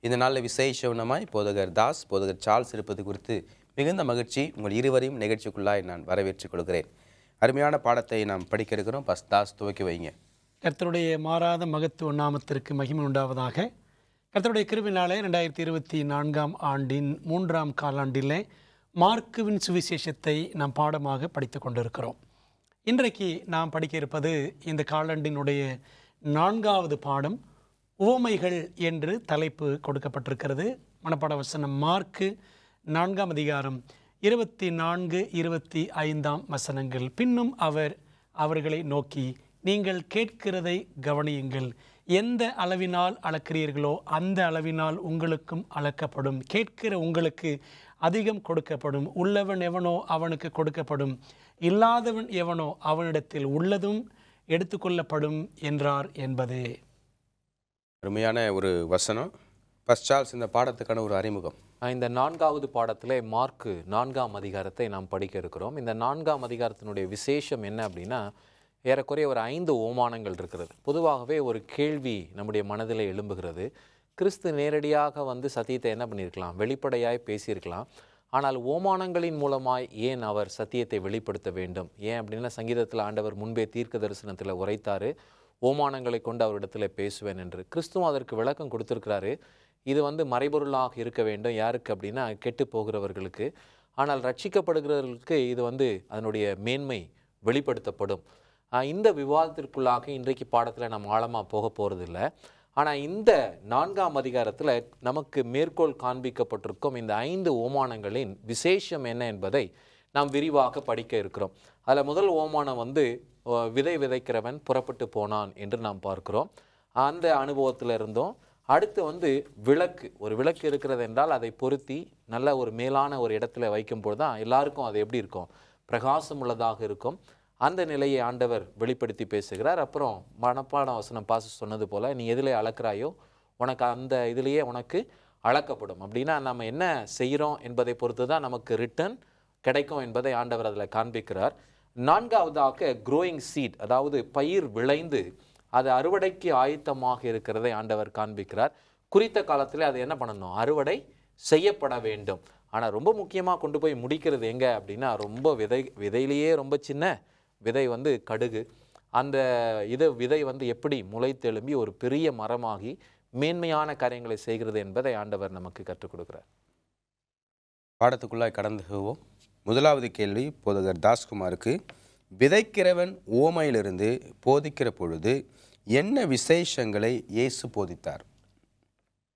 இந்த நாளில் விசேஷமாய் போதகர் தாஸ், போதகர் சார்ல்ஸ் இருப்பது குறித்து மிகுந்த மகிழ்ச்சி. உங்கள் இருவரையும் நிகழ்ச்சிக்குள்ளாய் நான் வரவேற்றுக் கொள்கிறேன். அருமையான பாடத்தை நாம் படிக்க இருக்கிறோம். தாஸ் துவக்கி வைங்க. கர்த்தருடைய மாறாத மகத்துவ நாமத்திற்கு மகிமை உண்டாவதாக. கர்த்தருடைய கிருபையினாலே 2024 ஆண்டின் 3ஆம் காலாண்டிலே மார்க்குவின் சுவிசேஷத்தை நாம் பாடமாக படித்து கொண்டிருக்கிறோம். இன்றைக்கு நாம் படிக்க இருப்பது இந்த காலாண்டினுடைய 4வது பாடம், உவமைகள் என்று தலைப்பு கொடுக்கப்பட்டிருக்கிறது. மனப்பாட வசனம் மார்க்கு 4ஆம் அதிகாரம் 24, 25 வசனங்கள். பின்னும் அவர் அவர்களை நோக்கி, நீங்கள் கேட்கிறதை கவனியுங்கள். எந்த அளவினால் அளக்கிறீர்களோ அந்த அளவினால் உங்களுக்கும் அளக்கப்படும். கேட்கிற உங்களுக்கு அதிகம் கொடுக்கப்படும். உள்ளவன் எவனோ அவனுக்கு கொடுக்கப்படும், இல்லாதவன் எவனோ அவனிடத்தில் உள்ளதும் எடுத்துக்கொள்ளப்படும் என்றார் என்பதே. அருமையான ஒரு வசனம். சார்ல்ஸ், இந்த பாடத்துக்கான ஒரு அறிமுகம். இந்த 4வது பாடத்திலே மார்க்கு 4ஆம் அதிகாரத்தை நாம் படிக்க இருக்கிறோம். இந்த 4ஆம் அதிகாரத்தினுடைய விசேஷம் என்ன அப்படின்னா, ஏறக்குறைய ஒரு 5 ஓமானங்கள் இருக்கிறது. பொதுவாகவே ஒரு கேள்வி நம்முடைய மனதில் எழும்புகிறது. கிறிஸ்து நேரடியாக வந்து சத்தியத்தை என்ன பண்ணியிருக்கலாம், வெளிப்படையாய் பேசியிருக்கலாம். ஆனால் ஓமானங்களின் மூலமாய் ஏன் அவர் சத்தியத்தை வெளிப்படுத்த வேண்டும்? ஏன் அப்படின்னா, சங்கீதத்தில் ஆண்டவர் முன்பே தீர்க்க தரிசனத்தில் உரைத்தார், ஓமானங்களை கொண்டு அவரிடத்தில் பேசுவேன் என்று. கிறிஸ்துவும் அதற்கு விளக்கம் கொடுத்துருக்கிறாரு. இது வந்து மறைபொருளாக இருக்க வேண்டும். யாருக்கு அப்படின்னா, கெட்டு போகிறவர்களுக்கு. ஆனால் ரட்சிக்கப்படுகிறவர்களுக்கு இது வந்து அதனுடைய மேன்மை வெளிப்படுத்தப்படும். இந்த விவாதத்திற்குள்ளாக இன்றைக்கு பாடத்தில் நம்ம ஆழமாக போக போகிறதில்லை. ஆனால் இந்த 4ஆம் அதிகாரத்தில் நமக்கு மேற்கோள் காண்பிக்கப்பட்டிருக்கும் இந்த 5 ஓமானங்களின் விசேஷம் என்ன என்பதை நாம் விரிவாக படிக்க இருக்கிறோம். அதில் முதல் ஓமானம் வந்து விதை விதைக்கிறவன் புறப்பட்டு போனான் என்று நாம் பார்க்கிறோம். அந்த அனுபவத்தில் இருந்தோம். அடுத்து வந்து விளக்கு, ஒரு விளக்கு இருக்கிறது என்றால் அதை பொருத்தி நல்ல ஒரு மேலான ஒரு இடத்துல வைக்கும்போது தான் எல்லாருக்கும் அது எப்படி இருக்கும், பிரகாசம் உள்ளதாக இருக்கும். அந்த நிலையை ஆண்டவர் வெளிப்படுத்தி பேசுகிறார். அப்புறம் மனப்பாட வசனம் பாச சொன்னது போல், நீ எதிலே அளக்கிறாயோ உனக்கு அந்த இதிலேயே உனக்கு அளக்கப்படும். அப்படின்னா நம்ம என்ன செய்கிறோம் என்பதை பொறுத்து தான் நமக்கு ரிட்டர்ன் கிடைக்கும் என்பதை ஆண்டவர் அதில் காண்பிக்கிறார். 4வதாக க்ரோயிங் சீட், அதாவது பயிர் விளைந்து அது அறுவடைக்கு ஆயத்தமாக இருக்கிறதை ஆண்டவர் காண்பிக்கிறார். குறித்த காலத்தில் அது என்ன பண்ணணும், அறுவடை செய்யப்பட வேண்டும். ஆனால் ரொம்ப முக்கியமாக கொண்டு போய் முடிக்கிறது எங்கே அப்படின்னா, ரொம்ப விதையிலேயே ரொம்ப சின்ன விதை வந்து கடுகு. அந்த விதை வந்து எப்படி முளைத்தெழும்பி ஒரு பெரிய மரமாகி மேன்மையான காரியங்களை செய்கிறது என்பதை ஆண்டவர் நமக்கு கற்றுக் கொடுக்கிறார். பாடத்துக்குள்ளாய் கடந்து போவோம். முதலாவது கேள்வி போதகர் தாஸ்குமாருக்கு, விதைக்கிறவன் ஓமையிலிருந்து போதிக்கிற பொழுது என்ன விசேஷங்களை இயேசு போதித்தார்?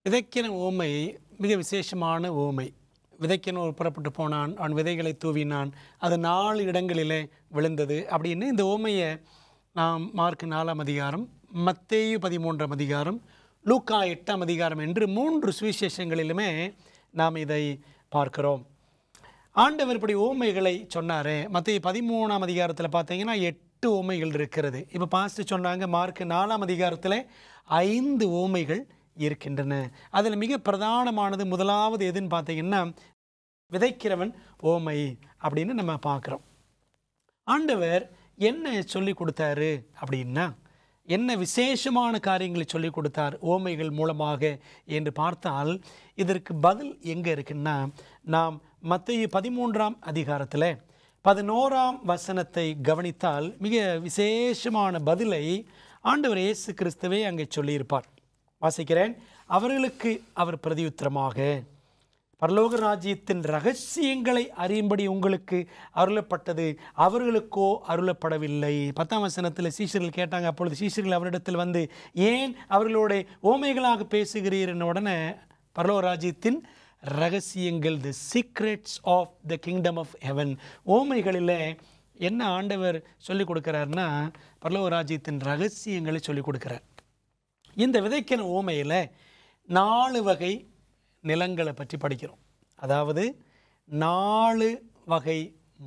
விதைக்கிற ஓமை மிக விசேஷமான ஓமை. விதைக்கணும் புறப்பட்டு போனான், அவன் விதைகளை தூவினான், அது 4 இடங்களிலே விழுந்தது அப்படின்னு இந்த ஓமையை நாம் மார்க் 4ஆம் அதிகாரம், மத்தேயு 13ஆம் அதிகாரம், லூக்கா 8ஆம் அதிகாரம் என்று 3 சுவிசேஷங்களிலுமே நாம் இதை பார்க்கிறோம். ஆண்டவர் இப்படி ஓமைகளை சொன்னார். மத்தேயு 13ஆம் அதிகாரத்தில் பார்த்தீங்கன்னா 8 ஓமைகள் இருக்கிறது. இப்போ பாஸ்ட் சொன்னாங்க, மார்க் 4ஆம் அதிகாரத்தில் 5 ஓமைகள் இருக்கின்றன. அதில் மிக பிரதானமானது முதலாவது எதுன்னு பார்த்தீங்கன்னா, விதைக்கிறவன் ஓமை அப்படின்னு நம்ம பார்க்குறோம். ஆண்டவர் என்ன சொல்லி கொடுத்தாரு அப்படின்னா, என்ன விசேஷமான காரியங்களை சொல்லி கொடுத்தார் ஓமைகள் மூலமாக என்று பார்த்தால், இதற்கு பதில் எங்கே இருக்குன்னா, நாம் மத்தேயு 13ஆம் அதிகாரத்தில் 11ஆம் வசனத்தை கவனித்தால் மிக விசேஷமான பதிலை ஆண்டவர் இயேசு கிறிஸ்துவே அங்கே சொல்லியிருப்பார். வாசிக்கிறேன். அவர்களுக்கு அவர் பிரதியுத்தரமாக, பரலோக ராஜ்யத்தின் ரகசியங்களை அறியும்படி உங்களுக்கு அருளப்பட்டது, அவர்களுக்கோ அருளப்படவில்லை. 10ஆம் வசனத்தில் சீஷர்கள் கேட்டாங்க. அப்பொழுது சீஷர்கள் அவரிடத்தில் வந்து, ஏன் அவர்களோட ஓமைகளாக பேசுகிறீர் என்ற உடனே, பரலோக ராஜ்யத்தின் ரகசியங்கள், the secrets of the kingdom of heaven, ஓமைகளில் என்ன ஆண்டவர் சொல்லிக் கொடுக்குறாருன்னா, பரலோக ராஜ்யத்தின் ரகசியங்களை சொல்லிக் கொடுக்குறார். இந்த விதைக்கிற ஓமையில் 4 வகை நிலங்களை பற்றி படிக்கிறோம். அதாவது 4 வகை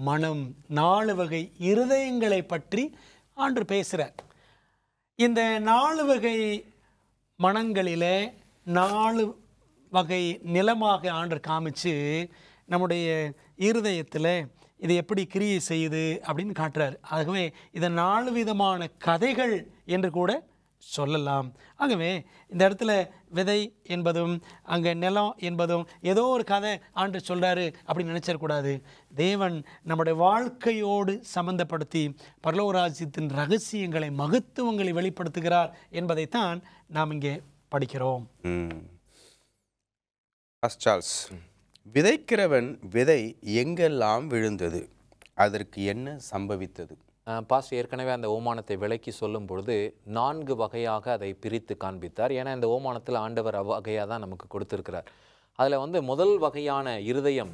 மனம், 4 வகை இருதயங்களை பற்றி ஆண்டவர் பேசுகிறார். இந்த 4 வகை மனங்களில் 4 வகை நிலமாக ஆண்டவர் காமிச்சு நம்முடைய இருதயத்தில் இது எப்படி கிரியை செய்யுது அப்படின்னு காட்டுறார். ஆகவே இதை 4 விதமான கதைகள் என்று கூட சொல்லலாம். ஆகவே இந்த இடத்துல விதை என்பதும் அங்கே நிலம் என்பதும் ஏதோ ஒரு கதை ஆண்டு சொல்கிறாரு அப்படின்னு நினச்சிடக்கூடாது. தேவன் நம்முடைய வாழ்க்கையோடு சம்பந்தப்படுத்தி பரலோக ராஜ்யத்தின் ரகசியங்களை மகத்துவங்களை வெளிப்படுத்துகிறார் என்பதைத்தான் நாம் இங்கே படிக்கிறோம். சார்ல்ஸ், விதைக்கிறவன் விதை எங்கெல்லாம் விழுந்தது, அதற்கு என்ன சம்பவித்தது? பாஸ்ட் ஏற்கனவே அந்த ஓமானத்தை விளக்கி சொல்லும் பொழுது 4 வகையாக அதை பிரித்து காண்பித்தார். ஏன்னா இந்த ஓமானத்தில் ஆண்டவர் அவ்வகையாக தான் நமக்கு கொடுத்துருக்கிறார். அதில் முதல் வகையான இருதயம்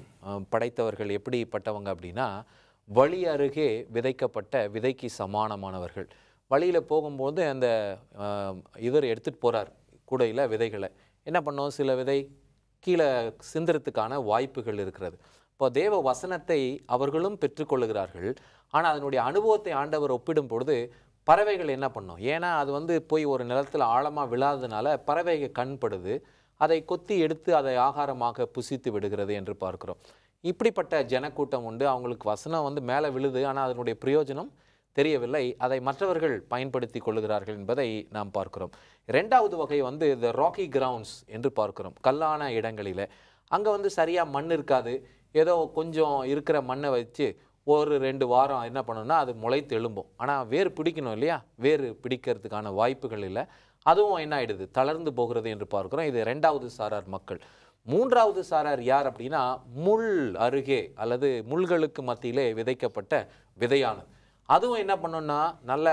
படைத்தவர்கள் எப்படிப்பட்டவங்க அப்படின்னா, வழி அருகே விதைக்கப்பட்ட விதைக்கு சமானமானவர்கள். வழியில் போகும்போது அந்த இவர் எடுத்துகிட்டு போகிறார் கூடையில் விதைகளை. என்ன பண்ணோம், சில விதை கீழே சிந்துறதுக்கான வாய்ப்புகள் இருக்கிறது. இப்போ தேவ வசனத்தை அவர்களும் பெற்றுக்கொள்ளுகிறார்கள். ஆனால் அதனுடைய அனுபவத்தை ஆண்டவர் ஒப்பிடும் பொழுது பறவைகள் என்ன பண்ணும், ஏன்னா அது போய் ஒரு நிலத்தில் ஆழமாக விழாததுனால பறவைகள் கண்படுது, அதை கொத்தி எடுத்து அதை ஆகாரமாக புசித்து விடுகிறது என்று பார்க்கிறோம். இப்படிப்பட்ட ஜனக்கூட்டம் உண்டு. அவங்களுக்கு வசனம் மேலே விழுது, ஆனால் அதனுடைய பிரயோஜனம் தெரியவில்லை. அதை மற்றவர்கள் பயன்படுத்தி கொள்ளுகிறார்கள் என்பதை நாம் பார்க்கிறோம். 2வது வகை த ராக்கி கிரவுண்ட்ஸ் என்று பார்க்கிறோம். கல்லான இடங்களில் அங்கே சரியாக மண் இருக்காது. ஏதோ கொஞ்சம் இருக்கிற மண்ணை வச்சு ஒரு 2 வாரம் என்ன பண்ணணும்னா அது முளைத்து எழும்பும். ஆனால் வேர் பிடிக்கணும் இல்லையா, வேர் பிடிக்கிறதுக்கான வாய்ப்புகள் இல்லை. அதுவும் என்ன ஆகிடுது, தளர்ந்து போகிறது என்று பார்க்கிறோம். இது 2வது சாரார் மக்கள். 3வது சாரார் யார் அப்படின்னா, முள் அருகே அல்லது முள்களுக்கு மத்தியிலே விதைக்கப்பட்ட விதையானது. அதுவும் என்ன பண்ணோம்னா நல்ல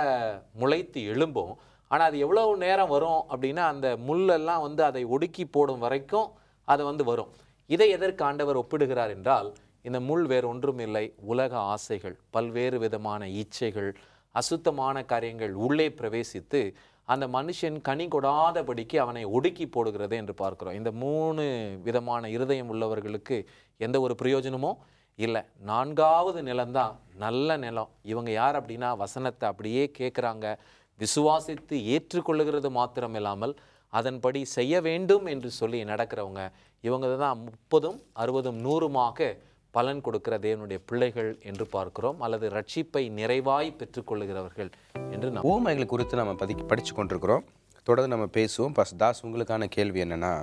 முளைத்து எழும்பும். ஆனால் அது எவ்வளவு நேரம் வரும் அப்படின்னா, அந்த முள்ளெல்லாம் அதை ஒடுக்கி போடும் வரைக்கும் அது வரும். இதை எதற்கு ஆண்டவர் ஒப்பிடுகிறார் என்றால், இந்த முள் வேறு ஒன்றும் இல்லை, உலக ஆசைகள், பல்வேறு விதமான இச்சைகள், அசுத்தமான காரியங்கள் உள்ளே பிரவேசித்து அந்த மனுஷன் கனி கொடாதபடிக்கு அவனை ஒடுக்கி போடுகிறது என்று பார்க்கிறோம். இந்த 3 விதமான இருதயம் உள்ளவர்களுக்கு எந்த ஒரு பிரயோஜனமோ இல்லை. 4வது நிலம்தான் நல்ல நிலம். இவங்க யார் அப்படின்னா, வசனத்தை அப்படியே கேட்குறாங்க, விசுவாசித்து ஏற்றுக்கொள்ளுகிறது மாத்திரம் இல்லாமல் அதன்படி செய்ய வேண்டும் என்று சொல்லி நடக்கிறவங்க. இவங்க தான் 30, 60, 100மாக பலன் கொடுக்கிற தேவனுடைய பிள்ளைகள் என்று பார்க்கிறோம், அல்லது ரட்சிப்பை நிறைவாய் பெற்றுக்கொள்ளுகிறவர்கள் என்று ஓமைகள் குறித்து நம்ம படித்து கொண்டிருக்கிறோம். தொடர்ந்து நம்ம பேசுவோம். தாஸ், உங்களுக்கான கேள்வி என்னன்னா,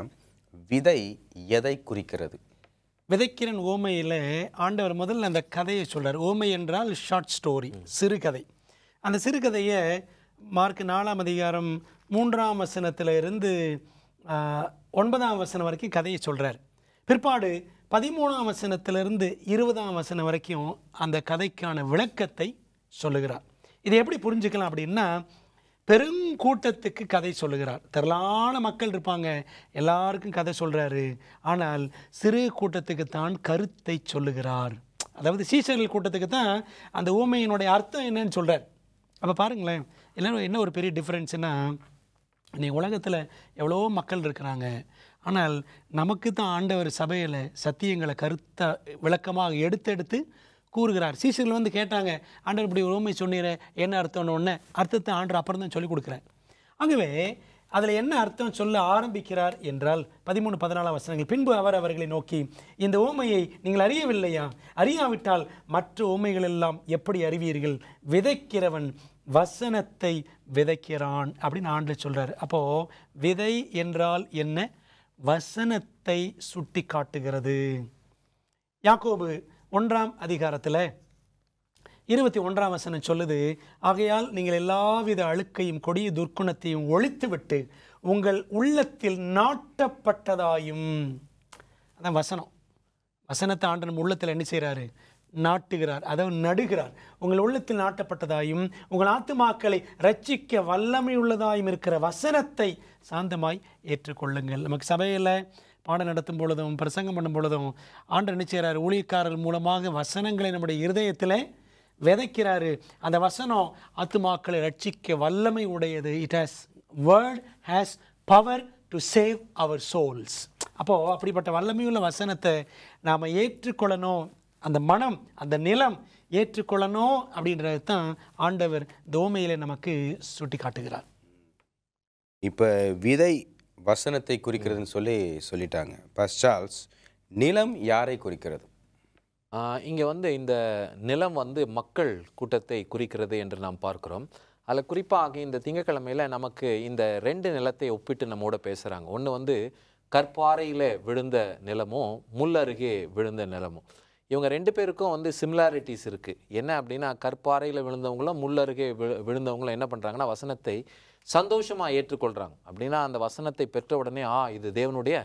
விதை எதை குறிக்கிறது? விதைக்கிறன் ஓமையில் ஆண்டவர் முதல்ல அந்த கதையை சொல்கிறார். ஓமை என்றால் ஷார்ட் ஸ்டோரி, சிறுகதை. அந்த சிறுகதையை மார்க் 4ஆம் அதிகாரம் 3ஆம் வசனத்திலிருந்து 9ஆம் வசனம் வரைக்கும் கதையை சொல்கிறார். பிற்பாடு 13ஆம் வசனத்திலிருந்து 20ஆம் வசனம் வரைக்கும் அந்த கதைக்கான விளக்கத்தை சொல்லுகிறார். இதை எப்படி புரிஞ்சுக்கலாம் அப்படின்னா, பெருங்கூட்டத்துக்கு கதை சொல்லுகிறார். திரளான மக்கள் இருப்பாங்க, எல்லாருக்கும் கதை சொல்கிறாரு. ஆனால் சிறு கூட்டத்துக்கு தான் கருத்தை சொல்லுகிறார். அதாவது சீசர்கள் கூட்டத்துக்கு தான் அந்த ஊமையினுடைய அர்த்தம் என்னன்னு சொல்கிறார். அப்போ பாருங்களேன், எல்லோரும் என்ன ஒரு பெரிய டிஃப்ரென்ஸ்னா, இன்னைக்கு உலகத்தில் எவ்வளோ மக்கள் இருக்கிறாங்க, ஆனால் நமக்கு தான் ஆண்டவர் சபையில் சத்தியங்களை கருத்தை விளக்கமாக எடுத்து கூறுகிறார். சீசர்கள் கேட்டாங்க, ஆண்டவர் இப்படி உண்மை சொன்னீர, என்ன அர்த்தம்னு ஒன்று அர்த்தத்தை ஆண்டவர் அப்புறம் தான் சொல்லிக் கொடுக்குறார். ஆகவே அதில் என்ன அர்த்தம் சொல்ல ஆரம்பிக்கிறார் என்றால் 13, 14 வசனங்கள். பின்பு அவர் அவர்களை நோக்கி, இந்த ஓமையை நீங்கள் அறியவில்லையா? அறியாவிட்டால் மற்ற ஓமைகள் எல்லாம் எப்படி அறிவீர்கள்? விதைக்கிறவன் வசனத்தை விதைக்கிறான் அப்படின்னு ஆண்டவர் சொல்கிறார். அப்போது விதை என்றால் என்ன? வசனத்தை சுட்டி காட்டுகிறது. யாக்கோபு 1ஆம் அதிகாரத்தில் 21ஆம் வசனம் சொல்லுது, ஆகையால் நீங்கள் எல்லாவித அழுக்கையும் கொடிய துர்க்குணத்தையும் ஒழித்துவிட்டு உங்கள் உள்ளத்தில் நாட்டப்பட்டதாயும், அதான் வசனம். வசனத்தை ஆண்டவர் உள்ளத்தில் என்ன செய்கிறாரு? நாட்டுகிறார், அதாவது நடுகிறார். உங்கள் உள்ளத்தில் நாட்டப்பட்டதாயும் உங்கள் ஆத்துமாக்களை ரட்சிக்க வல்லமை உள்ளதாயும் இருக்கிற வசனத்தை சாந்தமாய் ஏற்றுக்கொள்ளுங்கள். நமக்கு சபையில் பாடம் நடத்தும் பொழுதும் பிரசங்கம் பண்ணும் பொழுதும் ஆண்டவர் என்ன செய்கிறார்? ஊழியக்காரர் மூலமாக வசனங்களை நம்முடைய இருதயத்தில் விதைக்கிறாரு. அந்த வசனம் ஆத்துமாக்களை ரட்சிக்க வல்லமை உடையது. It has word has power to save our souls. அப்போது அப்படிப்பட்ட வல்லமையுள்ள வசனத்தை நாம் ஏற்றுக்கொள்ளணும். அந்த மனம், அந்த நிலம் ஏற்றுக்கொள்ளணும் அப்படின்றது தான் ஆண்டவர் தோமையில் நமக்கு சுட்டி காட்டுகிறார். இப்போ விதை வசனத்தை குறிக்கிறதுன்னு சொல்லிட்டாங்க. சார்ல்ஸ், நிலம் யாரை குறிக்கிறது? இங்கே இந்த நிலம் மக்கள் கூட்டத்தை குறிக்கிறது என்று நாம் பார்க்கிறோம். அதில் குறிப்பாக இந்த திங்கட்கிழமையில் நமக்கு இந்த 2 நிலத்தை ஒப்பிட்டு நம்மோட பேசுகிறாங்க. ஒன்று வந்து கற்பாறையில் விழுந்த நிலமும் முள்ளருகே விழுந்த நிலமும். இவங்க 2 பேருக்கும் வந்து சிமிலாரிட்டிஸ் இருக்குது. என்ன அப்படின்னா, கற்பாறையில் விழுந்தவங்களும் முள்ளருகே விழுந்தவங்களும் என்ன பண்ணுறாங்கன்னா, வசனத்தை சந்தோஷமாக ஏற்றுக்கொள்கிறாங்க. அப்படின்னா அந்த வசனத்தை பெற்ற உடனே இது தேவனுடைய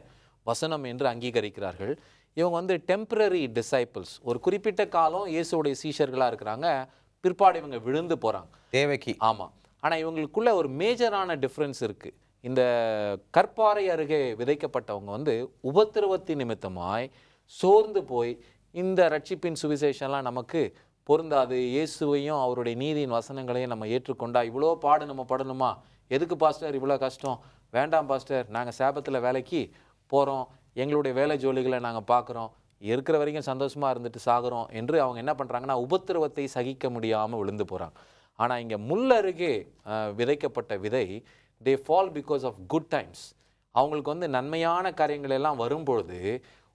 வசனம் என்று அங்கீகரிக்கிறார்கள். இவங்க வந்து டெம்பரரி டிசைபிள்ஸ், ஒரு குறிப்பிட்ட காலம் இயேசுடைய சீஷர்களாக இருக்கிறாங்க. பிற்பாடு இவங்க விழுந்து போகிறாங்க தேவைக்கு. ஆமாம். ஆனால் இவங்களுக்குள்ள ஒரு மேஜரான டிஃப்ரென்ஸ் இருக்குது. இந்த கற்பாறை அருகே விதைக்கப்பட்டவங்க வந்து உபத்திரவத்தின் நிமித்தமாய் சோர்ந்து போய் இந்த ரட்சிப்பின் சுவிசேஷம்லாம் நமக்கு பொருந்தாது, இயேசுவையும் அவருடைய நீதியின் வசனங்களையும் நம்ம ஏற்றுக்கொண்டா இவ்வளோ பாடு நம்ம படணுமா, எதுக்கு பாஸ்டர் இவ்வளோ கஷ்டம், வேண்டாம் பாஸ்டர், நாங்கள் சேபத்தில் வேலைக்கு போகிறோம், எங்களுடைய வேலை ஜோலிகளை நாங்கள் பார்க்குறோம், இருக்கிற வரைக்கும் சந்தோஷமாக இருந்துட்டு சாகுறோம் என்று அவங்க என்ன பண்ணுறாங்கன்னா உபத்திரவத்தை சகிக்க முடியாமல் விழுந்து போகிறாங்க. ஆனால் இங்கே முள்ளருகே விதைக்கப்பட்ட விதை, they fall because of good times. அவங்களுக்கு வந்து நன்மையான காரியங்கள் எல்லாம் வரும்பொழுது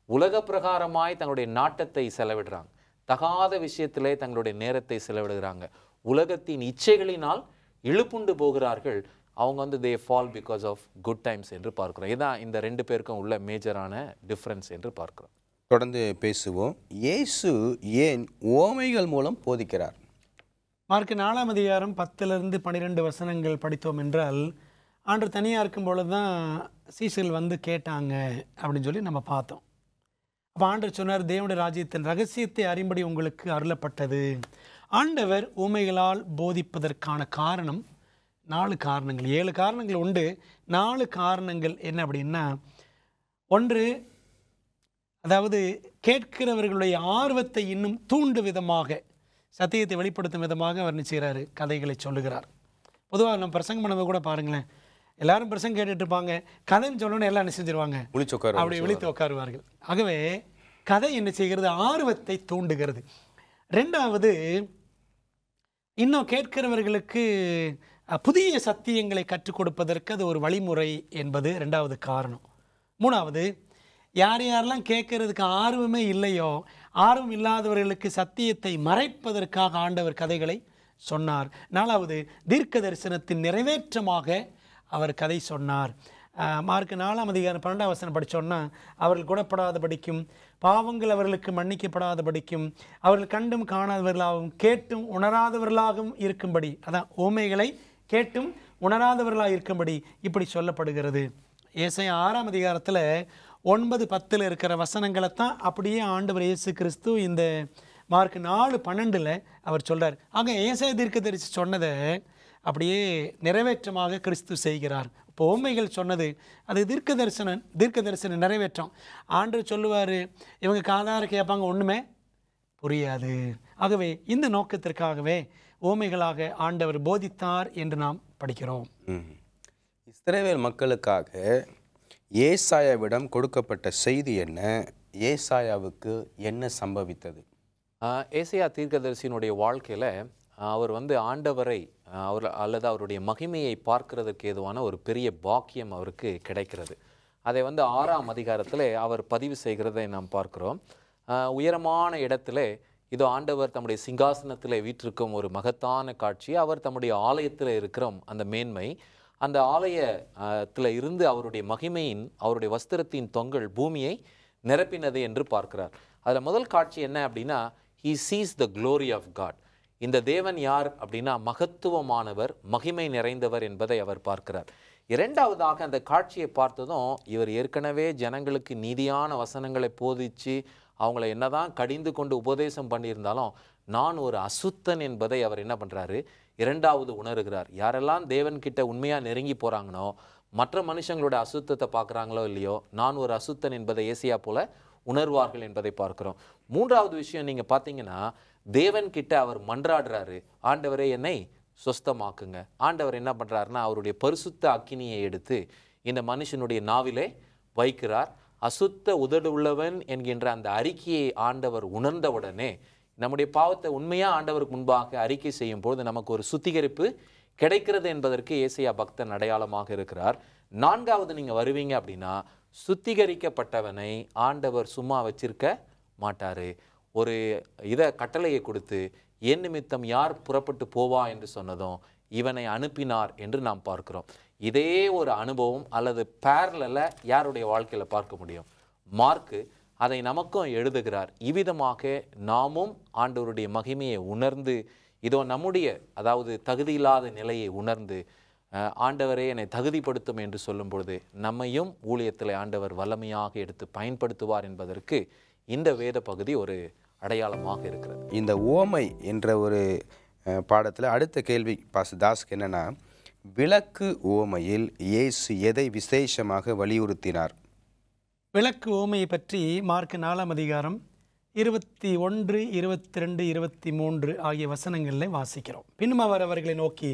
உலக பிரகாரமாய் தங்களுடைய நாட்டத்தை செலவிடுறாங்க, தகாத விஷயத்திலே தங்களுடைய நேரத்தை செலவிடுகிறாங்க, உலகத்தின் இச்சைகளினால் இழுப்புண்டு போகிறார்கள். அவங்க வந்து they fall because of good times என்று பார்க்கிறோம். இதுதான் இந்த 2 பேருக்கும் உள்ள மேஜரான டிஃப்ரென்ஸ் என்று பார்க்கிறோம். தொடர்ந்து பேசுவோம். இயேசு ஏன் உவமைகள் மூலம் போதிக்கிறார்? மார்க்கு 4ஆம் அதிகாரம் 10-12 வசனங்கள் படித்தோம் என்றால், ஆண்டு தனியாக இருக்கும் பொழுது தான் சீசர்கள் வந்து கேட்டாங்க அப்படின்னு சொல்லி நம்ம பார்த்தோம். அப்போ ஆண்டவர் சொன்னார், தேவனுடைய ராஜ்யத்தின் ரகசியத்தை அறியும்படி உங்களுக்கு அருளப்பட்டது. ஆண்டவர் உவமைகளால் போதிப்பதற்கான காரணம் 4 காரணங்கள், 7 காரணங்கள் உண்டு. 4 காரணங்கள் என்ன அப்படின்னா, ஒன்று, அதாவது கேட்கிறவர்களுடைய ஆர்வத்தை இன்னும் தூண்டும் விதமாக, சத்தியத்தை வெளிப்படுத்தும் விதமாக அவர் நிச்சயிறாரு, கதைகளை சொல்லுகிறார். பொதுவாக நம்ம பிரசங்கம் பண்ணதை கூட பாருங்களேன், எல்லாரும் பிரசங்கம் கேட்டுட்டு இருப்பாங்க, கதைன்னு சொல்லணும்னு எல்லாம் என்ன செஞ்சிருவாங்க, அப்படி விழித்து உட்காருவார்கள். ஆகவே கதை என்ன செய்கிறது, ஆர்வத்தை தூண்டுகிறது. 2வது, இன்னும் கேட்கிறவர்களுக்கு புதிய சத்தியங்களை கற்றுக் கொடுப்பதற்கு அது ஒரு வழிமுறை என்பது 2வது காரணம். 3வது, யார் யாரெல்லாம் கேட்கறதுக்கு ஆர்வமே இல்லையோ, ஆர்வம் இல்லாதவர்களுக்கு சத்தியத்தை மறைப்பதற்காக ஆண்டவர் கதைகளை சொன்னார். 4வது, தீர்க்க தரிசனத்தின் நிறைவேற்றமாக அவர் கதை சொன்னார். மார்க்கு 4ஆம் அதிகாரம் 12ஆம் வசனம் படித்தோன்னா, அவர்கள் குணப்படாதபடிக்கும், பாவங்கள் அவர்களுக்கு மன்னிக்கப்படாதபடிக்கும், அவர்கள் கண்டும் காணாதவர்களாகவும் கேட்டும் உணராதவர்களாகவும் இருக்கும்படி, அதான் உவமைகளை கேட்டும் உணராதவர்களாக இருக்கும்படி இப்படி சொல்லப்படுகிறது. ஏசாயா 6ஆம் அதிகாரத்தில் 9-10 இருக்கிற வசனங்களை தான் அப்படியே ஆண்டவர் இயேசு கிறிஸ்து இந்த மார்க் 4:12 அவர் சொல்கிறார். ஆக ஏசாயா தீர்க்கதரிசி சொன்னதை அப்படியே நிறைவேற்றமாக கிறிஸ்து செய்கிறார். இப்போ உவமைகள் சொன்னது அது தீர்க்க தரிசன நிறைவேற்றம். ஆண்டவர் சொல்லுவார், இவங்க காதார கேட்பாங்க, ஒன்றுமே புரியாது. ஆகவே இந்த நோக்கத்திற்காகவே உவமைகளாக ஆண்டவர் போதித்தார் என்று நாம் படிக்கிறோம். இஸ்ரவேல் மக்களுக்காக ஏசாயாவிடம் கொடுக்கப்பட்ட செய்தி என்ன? ஏசாயாவுக்கு என்ன சம்பவித்தது? ஏசாயா தீர்க்கதரிசியினுடைய வாழ்க்கையில் அவர் வந்து ஆண்டவரை அல்லது அவருடைய மகிமையை பார்க்கிறதுக்கு ஏதுவான ஒரு பெரிய பாக்கியம் அவருக்கு கிடைக்கிறது. அதை வந்து 6ஆம் அதிகாரத்தில் அவர் பதிவு செய்கிறதை நாம் பார்க்கிறோம். உயரமான இடத்துல இதோ ஆண்டவர் தம்முடைய சிங்காசனத்தில் வீற்றிருக்கும் ஒரு மகத்தான காட்சி. அவர் தம்முடைய ஆலயத்தில் இருக்கிற அந்த மேன்மை, அந்த ஆலயத்தில் இருந்து அவருடைய மகிமையின், அவருடைய வஸ்திரத்தின் தொங்கல் பூமியை நிரப்பினது என்று பார்க்கிறார். அதில் முதல் காட்சி என்ன அப்படின்னா, he sees the glory of God. இந்த தேவன் யார் அப்படின்னா மகத்துவமானவர், மகிமை நிறைந்தவர் என்பதை அவர் பார்க்கிறார். 2வதாக அந்த காட்சியை பார்த்ததும் இவர் ஏற்கனவே ஜனங்களுக்கு நீதியான வசனங்களை போதித்து அவங்கள என்னதான் கடிந்து கொண்டு உபதேசம் பண்ணியிருந்தாலும் நான் ஒரு அசுத்தன் என்பதை அவர் என்ன பண்ணுறாரு, 2வது உணர்கிறார். யாரெல்லாம் தேவன்கிட்ட உண்மையாக நெருங்கி போகிறாங்களோ, மற்ற மனுஷங்களோட அசுத்தத்தை பார்க்குறாங்களோ இல்லையோ, நான் ஒரு அசுத்தன் என்பதை ஏசியா போல உணர்வார்கள் என்பதை பார்க்கிறோம். 3வது விஷயம் நீங்கள் பார்த்தீங்கன்னா, தேவன்கிட்ட அவர் மன்றாடுறாரு, ஆண்டவரே என்னை சொஸ்தமாக்குங்க. ஆண்டவர் என்ன பண்ணுறாருன்னா அவருடைய பரிசுத்த அக்கினியை எடுத்து இந்த மனுஷனுடைய நாவிலே வைக்கிறார். அசுத்த உதடு உள்ளவன் என்கின்ற அந்த அறிக்கையை ஆண்டவர் உணர்ந்தவுடனே நம்முடைய பாவத்தை உண்மையாக ஆண்டவருக்கு முன்பாக அறிக்கை செய்யும் பொழுது நமக்கு ஒரு சுத்திகரிப்பு கிடைக்கிறது என்பதற்கு ஏசாயா பக்தன் அடையாளமாக இருக்கிறார். 4வது நீங்கள் வருவீங்க அப்படின்னா, சுத்திகரிக்கப்பட்டவனை ஆண்டவர் சும்மா வச்சிருக்க மாட்டார். ஒரு கட்டளையை கொடுத்து என் நிமித்தம் யார் புறப்பட்டு போவா என்று சொன்னதும் இவனை அனுப்பினார் என்று நாம் பார்க்கிறோம். இதே ஒரு அனுபவம் அல்லது பேரலல யாருடைய வாழ்க்கையில் பார்க்க முடியும்? மார்க்கு அதை நமக்கும் எழுதுகிறார். இவ்விதமாக நாமும் ஆண்டவருடைய மகிமையை உணர்ந்து, இதோ நம்முடைய அதாவது தகுதியில்லாத நிலையை உணர்ந்து, ஆண்டவரே என்னை தகுதிப்படுத்தும் என்று சொல்லும் பொழுது நம்மையும் ஊழியத்தில் ஆண்டவர் வல்லமையாக எடுத்து பயன்படுத்துவார் என்பதற்கு இந்த வேத பகுதி ஒரு அடையாளமாக இருக்கிறது. இந்த ஓமை என்ற ஒரு பாடத்தில் அடுத்த கேள்வி பாஸ்டர் தாஸ்க்கு என்னன்னா, விளக்கு ஓமையில் இயேசு எதை விசேஷமாக வலியுறுத்தினார்? விளக்கு ஓமையை பற்றி மார்க்கு 4ஆம் அதிகாரம் 21, 22, 23 ஆகிய வசனங்களில் வாசிக்கிறோம். பின்னும் அவர் அவர்களை நோக்கி,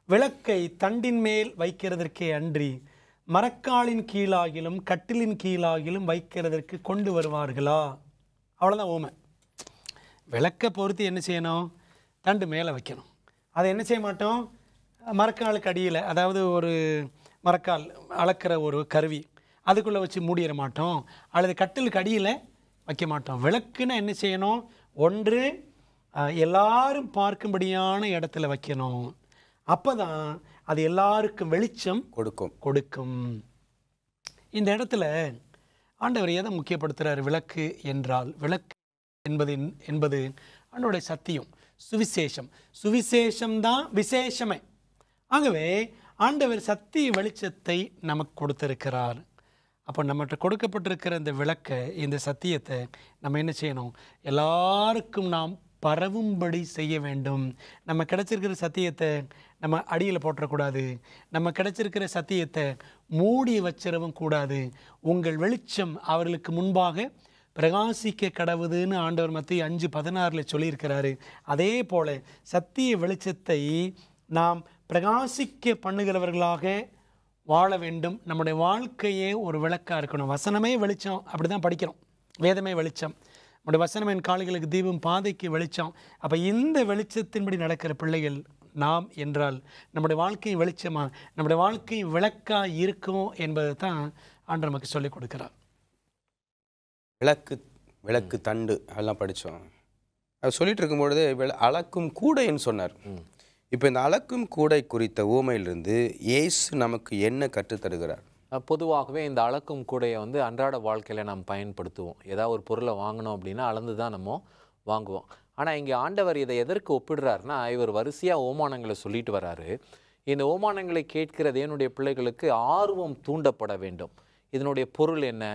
விளக்கை தண்டின் மேல் வைக்கிறதற்கே அன்றி மரக்காலின் கீழாகிலும் கட்டிலின் கீழாகிலும் வைக்கிறதற்கு கொண்டு வருவார்களா? அவ்வளோதான் ஓமை. விளக்கை பொறுத்து என்ன செய்யணும்? தண்டு மேலே வைக்கணும். அதை என்ன செய்ய மாட்டோம்? மரக்காலுக்கு அடியில், அதாவது ஒரு மரக்கால் அளக்கிற ஒரு கருவி, அதுக்குள்ளே வச்சு மூடிட மாட்டோம், அல்லது கட்டிலுக்கு அடியில் வைக்க மாட்டோம். விளக்குன்னா என்ன செய்யணும்? ஒன்று எல்லாரும் பார்க்கும்படியான இடத்துல வைக்கணும். அப்போ தான் அது எல்லாருக்கும் வெளிச்சம் கொடுக்கும். இந்த இடத்துல ஆண்டவர் எதை முக்கியப்படுத்துகிறார்? விளக்கு என்றால், விளக்கு என்பது ஆண்டவருடைய சத்தியம், சுவிசேஷம்தான் விசேஷமே. ஆகவே ஆண்டவர் சத்திய வெளிச்சத்தை நமக்கு கொடுத்திருக்கிறார். அப்போ நம்மகிட்ட கொடுக்கப்பட்டிருக்கிற இந்த விளக்கை, இந்த சத்தியத்தை நம்ம என்ன செய்யணும்? எல்லாருக்கும் நாம் பரவும்படி செய்ய வேண்டும். நம்ம கிடைச்சிருக்கிற சத்தியத்தை நம்ம அடியில் போட்டுறக்கூடாது. நம்ம கிடைச்சிருக்கிற சத்தியத்தை மூடி வச்சிடவும் கூடாது. உங்கள் வெளிச்சம் அவர்களுக்கு முன்பாக பிரகாசிக்க கடவுதுன்னு ஆண்டவர் மத்திய 5:16 சொல்லியிருக்கிறாரு. அதே போல் சத்திய வெளிச்சத்தை நாம் பிரகாசிக்க பண்ணுகிறவர்களாக வாழ வேண்டும். நம்முடைய வாழ்க்கையே ஒரு விளக்காக இருக்கணும். வசனமே வெளிச்சம், அப்படி தான் படிக்கிறோம். வேதமே வெளிச்சம், நம்முடைய வசனம் என் கால்களுக்கு தீபம், பாதைக்கு வெளிச்சம். அப்போ இந்த வெளிச்சத்தின்படி நடக்கிற பிள்ளைகள் நாம் என்றால் நம்முடைய வாழ்க்கை வெளிச்சமா, நம்முடைய வாழ்க்கை விளக்காக இருக்கும் என்பதை தான் ஆண்டவர் நமக்கு சொல்லிக் கொடுக்கிறார். விளக்கு தண்டு அதெல்லாம் படித்தோம். அது சொல்லிட்டு இருக்கும்பொழுது அளக்கும் கூடைன்னு சொன்னார். இப்போ இந்த அளக்கும் கூடை குறித்த ஊமையிலிருந்து இயேசு நமக்கு என்ன கற்றுத்தருகிறார்? பொதுவாகவே இந்த அளக்கும் கூடையை வந்து அன்றாட வாழ்க்கையில் நாம் பயன்படுத்துவோம். ஏதாவது ஒரு பொருளை வாங்கணும் அப்படின்னா அளந்து தான் நம்ம வாங்குவோம். ஆனால் இங்கே ஆண்டவர் இதை எதற்கு ஒப்பிடுறாருன்னா, இவர் வரிசையாக ஓமானங்களை சொல்லிட்டு வராரு. இந்த ஓமானங்களை கேட்கிற தேவனுடைய பிள்ளைகளுக்கு ஆர்வம் தூண்டப்பட வேண்டும். இதனுடைய பொருள் என்ன,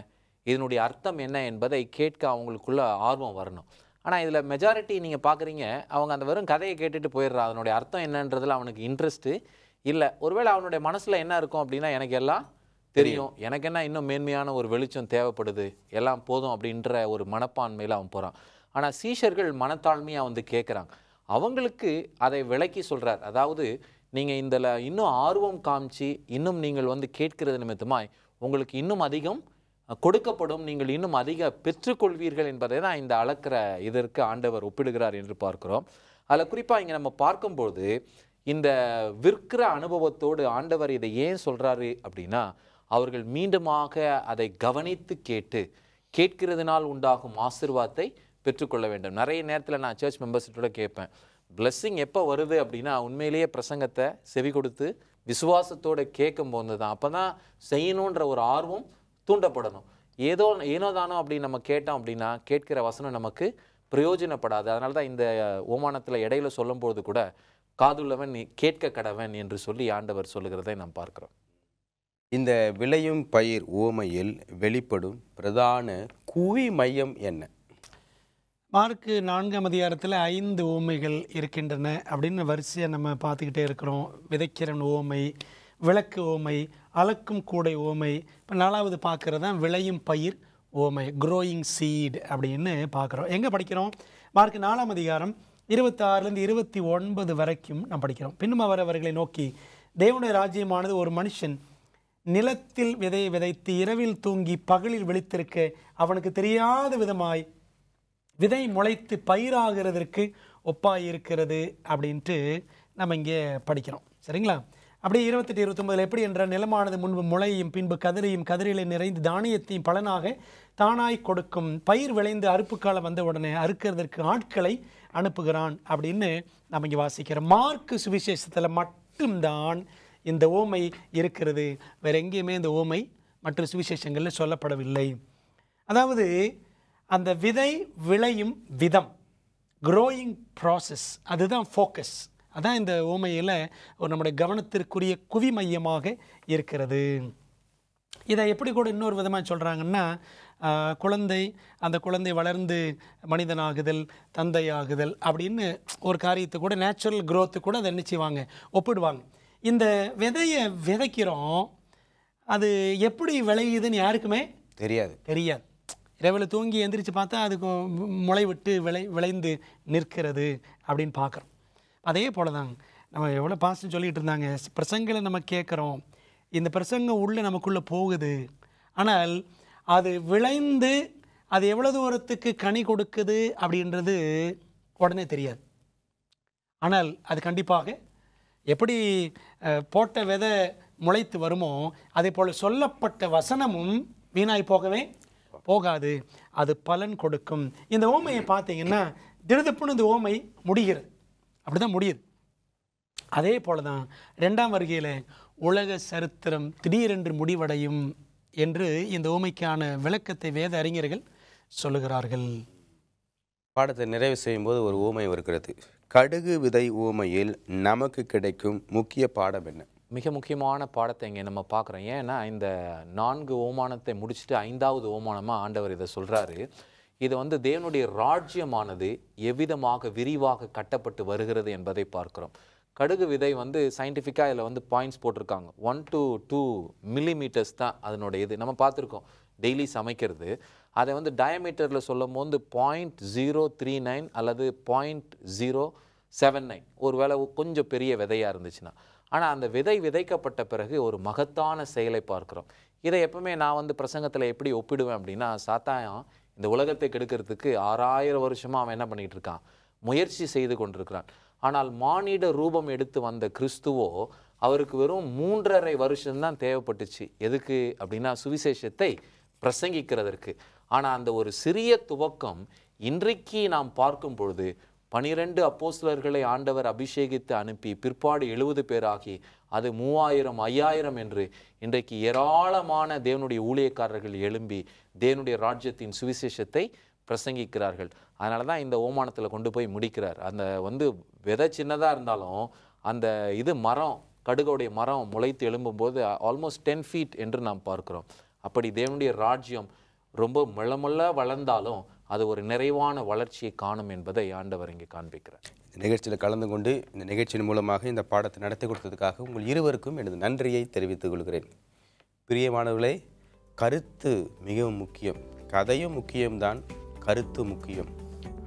இதனுடைய அர்த்தம் என்ன என்பதை கேட்க அவங்களுக்குள்ள ஆர்வம் வரணும். ஆனால் இதில் மெஜாரிட்டி நீங்கள் பார்க்குறீங்க, அவங்க அந்த வெறும் கதையை கேட்டுட்டு போயிடுறா. அதனுடைய அர்த்தம் என்னன்றதில் அவனுக்கு இன்ட்ரெஸ்ட்டு இல்லை. ஒருவேளை அவனுடைய மனசில் என்ன இருக்கும் அப்படின்னா, எனக்கு எல்லாம் தெரியும், எனக்கு என்ன இன்னும் மேன்மையான ஒரு வெளிச்சம் தேவைப்படுது, எல்லாம் போதும் அப்படின்ற ஒரு மனப்பான்மையில் அவன் போகிறான். ஆனால் சீஷர்கள் மனத்தாழ்மையாக வந்து கேட்குறாங்க. அவங்களுக்கு அதை விளக்கி சொல்கிறார். அதாவது நீங்கள் இதில் இன்னும் ஆர்வம் காமிச்சு இன்னும் நீங்கள் வந்து கேட்கிறது நிமித்தமாய் உங்களுக்கு இன்னும் அதிகம் கொடுக்கப்படும், நீங்கள் இன்னும் அதிக பெற்றுக்கொள்வீர்கள் என்பதை தான் இந்த அளக்கிற இதற்கு ஆண்டவர் ஒப்பிடுகிறார் என்று பார்க்கிறோம். அதில் குறிப்பாக இங்கே நம்ம பார்க்கும்போது இந்த விற்கிற அனுபவத்தோடு ஆண்டவர் இதை ஏன் சொல்கிறாரு அப்படின்னா, அவர்கள் மீண்டுமாக அதை கவனித்து கேட்கிறதுனால் உண்டாகும் ஆசீர்வாதத்தை பெற்றுக்கொள்ள வேண்டும். நிறைய நேரத்தில் நான் சர்ச் மெம்பர்ஸ்கிட்ட கேட்பேன், பிளெஸ்ஸிங் எப்போ வருது அப்படின்னா, உண்மையிலேயே பிரசங்கத்தை செவி கொடுத்து விசுவாசத்தோடு கேட்கும் போது தான். அப்போ தான் செய்யணுன்ற ஒரு ஆர்வம் தூண்டப்படணும். ஏனோ தானோ அப்படின்னு நம்ம கேட்டோம் அப்படின்னா கேட்கிற வசனம் நமக்கு பிரயோஜனப்படாது. அதனால தான் இந்த ஓமானத்தில் இடையில சொல்லும்போது கூட காதுள்ளவன் கேட்க கடவன் என்று சொல்லி ஆண்டவர் சொல்லுகிறதை நாம் பார்க்கிறோம். இந்த விளையும் பயிர் ஓமையில் வெளிப்படும் பிரதான குவி மையம் என்ன? மார்க்கு 4ஆம் அதிகாரத்தில் 5 ஓமைகள் இருக்கின்றன அப்படின்னு வரிசையாக நம்ம பார்த்துக்கிட்டே இருக்கிறோம். விதைக்கிறன் ஓமை, விளக்கு ஓமை, அளக்கும் கூடை ஓமை. இப்போ 4வது பார்க்குறது தான் விளையும் பயிர் ஓமை, க்ரோயிங் சீட் அப்படின்னு பார்க்குறோம். எங்கே படிக்கிறோம்? மார்க்கு 4ஆம் அதிகாரம் 26லேருந்து 29 வரைக்கும் நாம் படிக்கிறோம். பின்னும் அவர்களை நோக்கி, தேவனுடைய ராஜ்யமானது ஒரு மனுஷன் நிலத்தில் விதையை விதைத்து இரவில் தூங்கி பகலில் விழித்திருக்க அவனுக்கு தெரியாத விதமாய் விதை முளைத்து பயிராகிறதற்கு ஒப்பாயிருக்கிறது அப்படின்ட்டு நம்ம இங்கே படிக்கிறோம். சரிங்களா? அப்படியே 28-29 எப்படி என்ற நிலமானது முன்பு முளையும் பின்பு கதிரையும் கதிரிலை நிறைந்து தானியத்தையும் பலனாக தானாய் கொடுக்கும். பயிர் விளைந்து அறுப்பு காலம் வந்த உடனே அறுக்கிறதற்கு ஆட்களை அனுப்புகிறான் அப்படின்னு நம்ம இங்கே வாசிக்கிறோம். மார்க்கு சுவிசேஷத்தில் மட்டும்தான் இந்த ஓமை இருக்கிறது. வேற எங்கேயுமே இந்த ஓமை மற்ற சுவிசேஷங்களில் சொல்லப்படவில்லை. அதாவது அந்த விதை விளையும் விதம், க்ரோயிங் ப்ராசஸ், அதுதான் ஃபோக்கஸ். அதான் இந்த ஓமையில் ஒரு நம்முடைய கவனத்திற்குரிய குவி மையமாக இருக்கிறது. இதை எப்படி கூட இன்னொரு விதமாக சொல்கிறாங்கன்னா, குழந்தை, அந்த குழந்தை வளர்ந்து மனிதனாகுதல், தந்தையாகுதல் அப்படின்னு ஒரு காரியத்தை கூட நேச்சுரல் க்ரோத்து கூட அதை என்ன செய்வாங்க, ஒப்பிடுவாங்க. இந்த விதையை விதைக்கிறோம், அது எப்படி விளையுதுன்னு யாருக்குமே தெரியாது. இரவில் தூங்கி எந்திரிச்சு பார்த்தா அதுக்கு முளை விட்டு விளைந்து நிற்கிறது அப்படின்னு பார்க்குறோம். அதே போல தான் நம்ம எவ்வளோ பாஸ்ட் சொல்லிகிட்டு இருந்தாங்க, பிரசங்களை நம்ம கேட்குறோம், இந்த பிரசங்கம் உள்ளே நமக்குள்ளே போகுது, ஆனால் அது விளைந்து அது எவ்வளோ தூரத்துக்கு கனி கொடுக்குது அப்படின்றது உடனே தெரியாது. ஆனால் அது கண்டிப்பாக எப்படி போட்ட விதை முளைத்து வருமோ அதே போல் சொல்லப்பட்ட வசனமும் வீணாய் போகவே போகாது, அது பலன் கொடுக்கும். இந்த ஓமையை பார்த்தீங்கன்னா திடுதப்புன்னு இந்த ஓமை முடிகிறது, அப்படி தான் முடியுது. அதே போல தான் 2ஆம் வருகையில் உலக சரித்திரம் திடீரென்று முடிவடையும் என்று இந்த ஓமைக்கான விளக்கத்தை வேத அறிஞர்கள் சொல்லுகிறார்கள். பாடத்தை நிறைவு செய்யும் போது ஒரு ஓமை இருக்கிறது. கடுகு விதை ஓமையில் நமக்கு கிடைக்கும் முக்கிய பாடம் என்ன? மிக முக்கியமான பாடத்தை இங்கே நம்ம பார்க்குறோம். ஏன்னா இந்த 4 ஓமானத்தை முடிச்சுட்டு 5வது ஓமானமாக ஆண்டவர் இதை சொல்கிறாரு. இது வந்து தேவனுடைய ராஜ்யமானது எவ்விதமாக விரிவாக கட்டப்பட்டு வருகிறது என்பதை பார்க்கிறோம். கடுகு விதை வந்து சயின்டிஃபிக்காக இதில் வந்து பாயிண்ட்ஸ் போட்டிருக்காங்க. 1 to 2 மில்லிமீட்டர்ஸ் தான் அதனுடைய இது. நம்ம பார்த்துருக்கோம் டெய்லி சமைக்கிறது. அதை வந்து டயமீட்டரில் சொல்லும் போது 0.039 அல்லது 0.079, ஒரு வேளை கொஞ்சம் பெரிய விதையாக இருந்துச்சுன்னா. ஆனால் அந்த விதை விதைக்கப்பட்ட பிறகு ஒரு மகத்தான செயலை பார்க்குறோம். இதை எப்பவுமே நான் வந்து பிரசங்கத்தில் எப்படி ஒப்பிடுவேன் அப்படின்னா, சாத்தாயம் இந்த உலகத்தை கெடுக்கிறதுக்கு 6000 வருஷமாக அவன் என்ன பண்ணிகிட்டு இருக்கான், முயற்சி செய்து கொண்டிருக்கிறான். ஆனால் மானிட ரூபம் எடுத்து வந்த கிறிஸ்துவோ அவருக்கு வெறும் 3.5 வருஷம்தான் தேவைப்பட்டுச்சு. எதுக்கு அப்படின்னா சுவிசேஷத்தை பிரசங்கிக்கிறதற்கு. ஆனால் அந்த ஒரு சிறிய துவக்கம் இன்றைக்கு நாம் பார்க்கும் பொழுது 12 அப்போஸ்தலர்களை ஆண்டவர் அபிஷேகித்து அனுப்பி பிற்பாடு 70 பேராகி அது 3000 5000 என்று இன்றைக்கு ஏராளமான தேவனுடைய ஊழியக்காரர்கள் எழும்பி தேவனுடைய ராஜ்யத்தின் சுவிசேஷத்தை பிரசங்கிக்கிறார்கள். அதனால தான் இந்த ஓமானத்தில் கொண்டு போய் முடிக்கிறார். அந்த வந்து விதை சின்னதாக இருந்தாலும் அந்த இது மரம், கடுகுடைய மரம் முளைத்து எழும்பும்போது ஆல்மோஸ்ட் 10 feet என்று நாம் பார்க்கிறோம். அப்படி தேவனுடைய ராஜ்யம் ரொம்ப மெல்ல வளர்ந்தாலும் அது ஒரு நிறைவான வளர்ச்சியை காணும் என்பதை ஆண்டவர் இங்கே காண்பிக்கிறார். இந்த நிகழ்ச்சியில் கலந்து கொண்டு இந்த நிகழ்ச்சியின் மூலமாக இந்த பாடத்தை நடத்தி கொடுத்ததுக்காக உங்கள் இருவருக்கும் எனது நன்றியை தெரிவித்துக் கொள்கிறேன். பிரியமானவர்களே, கருத்து மிகவும் முக்கியம். கதையும் முக்கியம்தான், கருத்து முக்கியம்.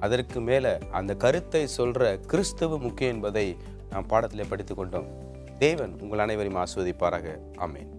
அதற்கு மேலே அந்த கருத்தை சொல்கிற கிறிஸ்துவ முக்கியம் என்பதை நாம் பாடத்தில் படித்து கொண்டோம். தேவன் உங்கள் அனைவரையும் ஆசீர்வதிப்பாராக. ஆமென்.